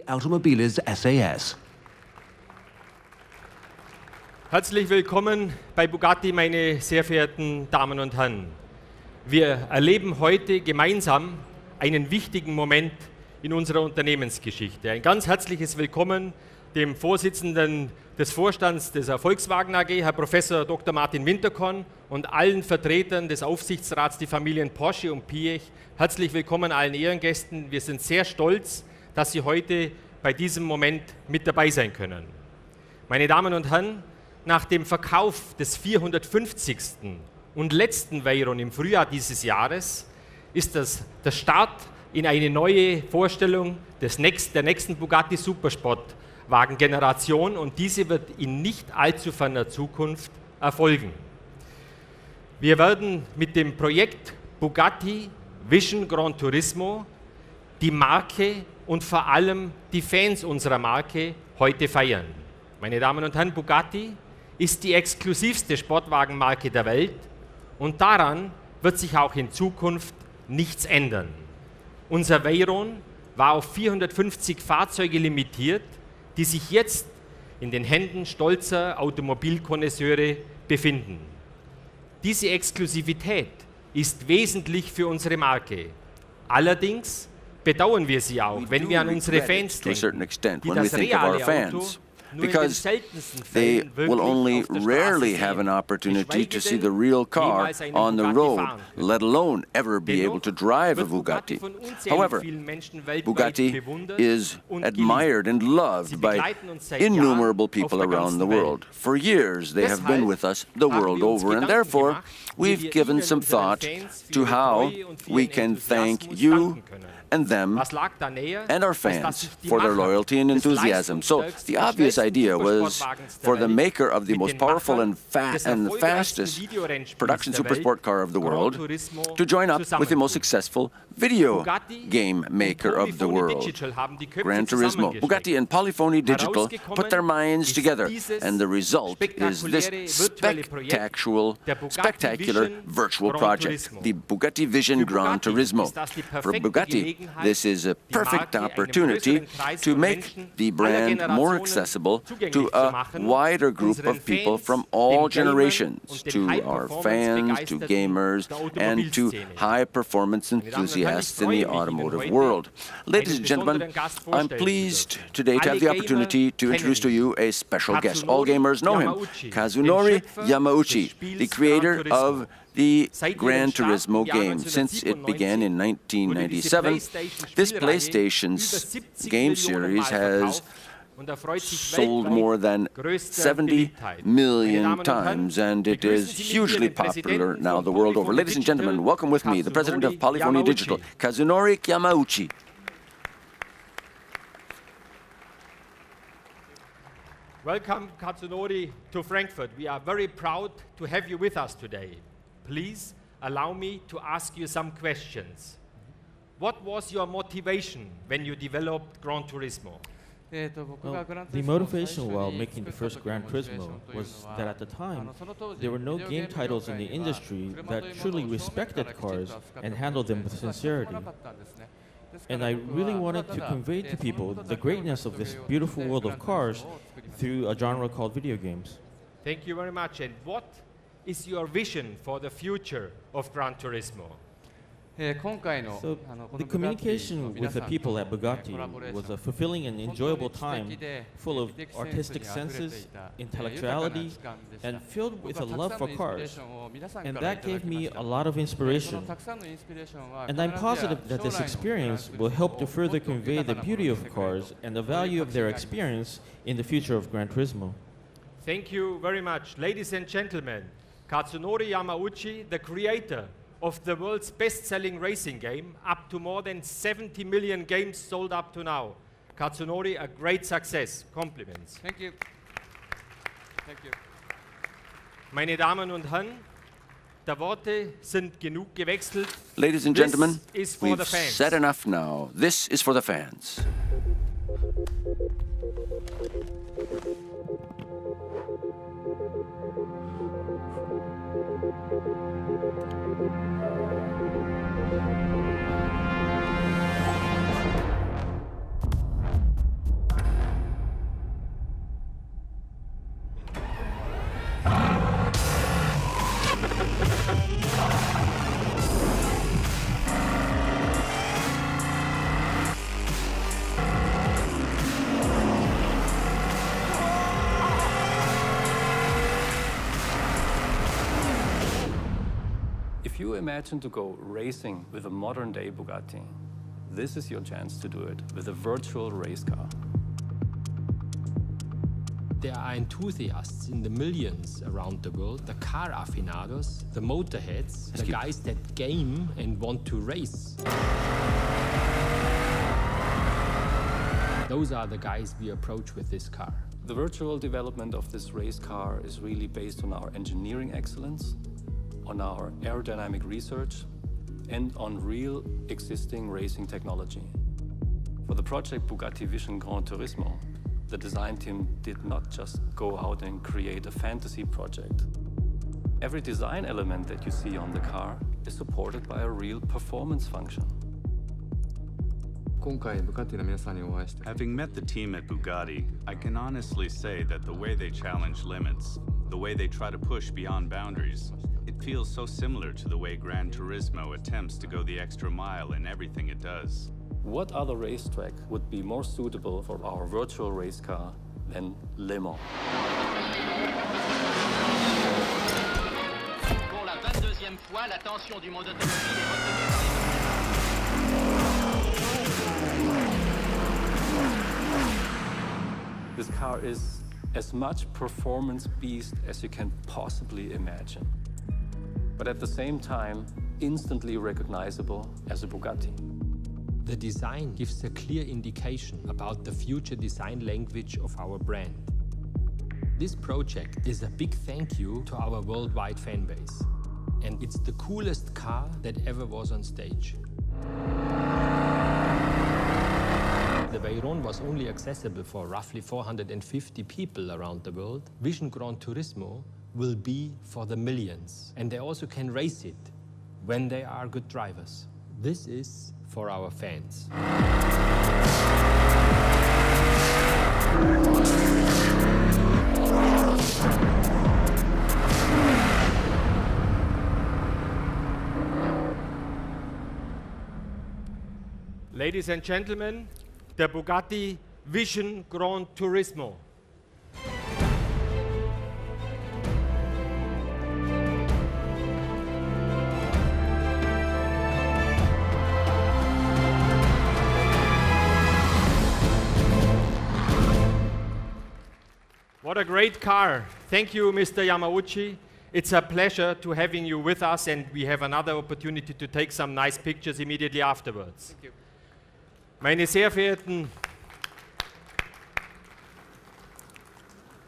Automobiles SAS. Herzlich willkommen bei Bugatti, meine sehr verehrten Damen und Herren. Wir erleben heute gemeinsam einen wichtigen Moment in unserer Unternehmensgeschichte. Ein ganz herzliches Willkommen dem Vorsitzenden des Vorstands der Volkswagen AG, Herr Professor Dr. Martin Winterkorn, und allen Vertretern des Aufsichtsrats, die Familien Porsche und Piech. Herzlich willkommen allen Ehrengästen. Wir sind sehr stolz, dass Sie heute bei diesem Moment mit dabei sein können. Meine Damen und Herren, nach dem Verkauf des 450. und letzten Veyron im Frühjahr dieses Jahres ist das der Start in eine neue Vorstellung der nächsten Bugatti Supersportwagen-Generation, und diese wird in nicht allzu ferner Zukunft erfolgen. Wir werden mit dem Projekt Bugatti Vision Gran Turismo die Marke und vor allem die Fans unserer Marke heute feiern. Meine Damen und Herren, Bugatti ist die exklusivste Sportwagenmarke der Welt, und daran wird sich auch in Zukunft nichts ändern. Unser Veyron war auf 450 Fahrzeuge limitiert, die sich jetzt in den Händen stolzer Automobilkonnoisseure befinden. Diese Exklusivität ist wesentlich für unsere Marke. Allerdings bedauern wir sie auch, wenn wir an unsere Fans denken, die das reale Auto because they will only rarely have an opportunity to see the real car on the road, let alone ever be able to drive a Bugatti. However, Bugatti is admired and loved by innumerable people around the world. For years, they have been with us the world over, and therefore, we've given some thought to how we can thank you and them and our fans for their loyalty and enthusiasm. So the obvious idea was for the maker of the most powerful and fastest production supersport car of the world to join up with the most successful video game maker of the world, Gran Turismo. Bugatti and Polyphony Digital put their minds together, and the result is this spectacular virtual project, the Bugatti Vision Gran Turismo. For Bugatti, this is a perfect opportunity to make the brand more accessible to a wider group of people from all generations, to our fans, to gamers, and to high-performance enthusiasts in the automotive world. Ladies and gentlemen, I'm pleased today to have the opportunity to introduce to you a special guest. All gamers know him, Kazunori Yamauchi, the creator of the Gran Turismo game. Since it began in 1997, this PlayStation's game series has sold more than 70 million times, and it is hugely popular now the world over. Ladies and gentlemen, welcome with me the president of Polyphony Digital, Kazunori Yamauchi. Welcome, Kazunori, to Frankfurt. We are very proud to have you with us today. Please allow me to ask you some questions. What was your motivation when you developed Gran Turismo? Well, the motivation while making the first Gran Turismo was that at the time, there were no game titles in the industry that truly respected cars and handled them with sincerity. And I really wanted to convey to people the greatness of this beautiful world of cars through a genre called video games. Thank you very much. And what is your vision for the future of Gran Turismo? So the communication with the people at Bugatti was a fulfilling and enjoyable time, full of artistic senses, intellectuality, and filled with a love for cars. And that gave me a lot of inspiration. And I'm positive that this experience will help to further convey the beauty of cars and the value of their experience in the future of Gran Turismo. Thank you very much. Ladies and gentlemen, Kazunori Yamauchi, the creator of the world's best-selling racing game, up to more than 70 million games sold up to now. Kazunori, a great success. Compliments. Thank you. Thank you. Meine Damen und Herren, der Worte sind genug gewechselt. Ladies and gentlemen, we've said enough now. This is for the fans. If you imagine to go racing with a modern-day Bugatti, this is your chance to do it with a virtual race car. There are enthusiasts in the millions around the world, the car aficionados, the motorheads, the guys that game and want to race. Those are the guys we approach with this car. The virtual development of this race car is really based on our engineering excellence, on our aerodynamic research, and on real existing racing technology. For the project Bugatti Vision Gran Turismo, the design team did not just go out and create a fantasy project. Every design element that you see on the car is supported by a real performance function. Having met the team at Bugatti, I can honestly say that the way they challenge limits, the way they try to push beyond boundaries, it feels so similar to the way Gran Turismo attempts to go the extra mile in everything it does. What other racetrack would be more suitable for our virtual race car than Le Mans? Pour la 22e fois, l'attention du monde automobile est retenue par les... This car is as much performance beast as you can possibly imagine, but at the same time, instantly recognizable as a Bugatti. The design gives a clear indication about the future design language of our brand. This project is a big thank you to our worldwide fan base. And it's the coolest car that ever was on stage. The Veyron was only accessible for roughly 450 people around the world. Vision Gran Turismo will be for the millions. And they also can race it when they are good drivers. This is for our fans. Ladies and gentlemen, the Bugatti Vision Gran Turismo. What a great car. Thank you, Mr. Yamauchi. It's a pleasure to having you with us, and we have another opportunity to take some nice pictures immediately afterwards. Thank you.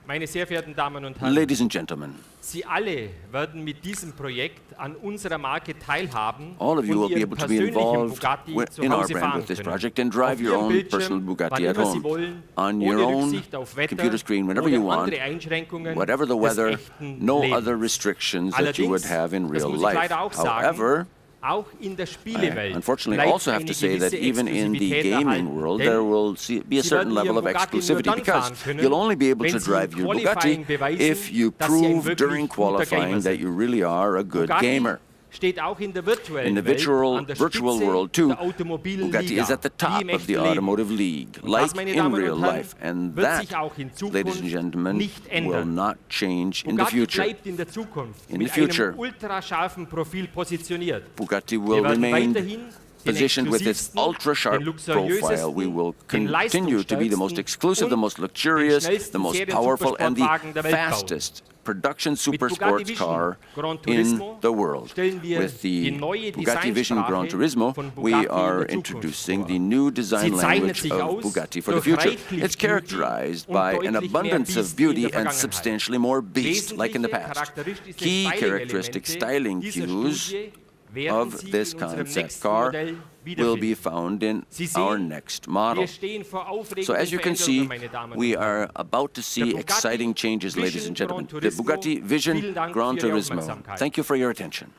Meine sehr verehrten Damen und Herren, Ladies and gentlemen, Sie alle werden mit diesem Projekt an unserer Marke teilhaben all of you will und be Ihren able to be persönlichen involved Bugatti in zu our Hause brand fahren with this können. project and drive Auf your Ihrem own Bildschirm, personal Bugatti wann at immer Sie home, wollen, on ohne your own Rücksicht auf Wetter computer screen, whenever oder you want, andere Einschränkungen whatever the des weather, echten no Lebens. other restrictions that you would Allerdings, have in das real muss ich life. leider auch sagen, However, auch in der Spielewelt I unfortunately bleibt also have eine to say that gewisse even in the Exklusivität gaming erhalten, world denn there will be a Sie certain werden level Ihren of Bugatti nur exclusivity dann because fahren können, you'll only be able wenn to Sie drive im your Qualifying Bugatti beweisen, if you dass Sie ein prove wirklich during guter Gamer qualifying that sind. you really are a good Bugatti gamer. steht auch in der virtuellen In the Welt an der virtual Spitze world too, der Automobilliga, Bugatti is at the wie top im of the echten Leben. automotive league, Und like das, meine in Damen real und Herren, life. And wird that, sich auch in ladies and Zukunft gentlemen, nicht will ändern. not change in the Bugatti future. bleibt in der Zukunft In the mit future, einem ultrascharfen Profil positioniert. Bugatti Wir will werden remain weiterhin den positioned with its exklusivsten, ultra-sharp den profile. luxuriösesten, We will den continue to be the most leistungsstärksten exclusive, the und most luxurious, den the most schnellsten powerful, and the Serien-Supersportwagen der Welt bauen. fastest production Mit super Bugatti sports Vision car Gran in Turismo the world. stellen wir With die the neue Bugatti Vision Gran Designsprache Turismo, von we Bugatti are in der Zukunft introducing vor. the new design Sie zeichnet language sich of aus Bugatti for the durch future. reichlich It's characterized Beauty by und an deutlich mehr abundance Beast of beauty wie in der and Vergangenheit. substantially more beast, like in the Wesentliche past. charakteristische Key characteristic styling dieser cues Studie werden of Sie this in unserem concept nächsten car Modell will be wiederfinden. found in Sie our sehen, next model. wir stehen vor aufregenden So as you can see, Veränderungen, meine Damen und we Herren. are about to see Der Bugatti exciting changes, ladies Vision and gentlemen. Gran The Turismo. Bugatti Vision Vielen Dank Gran für Ihre Turismo. Aufmerksamkeit. Thank you for your attention.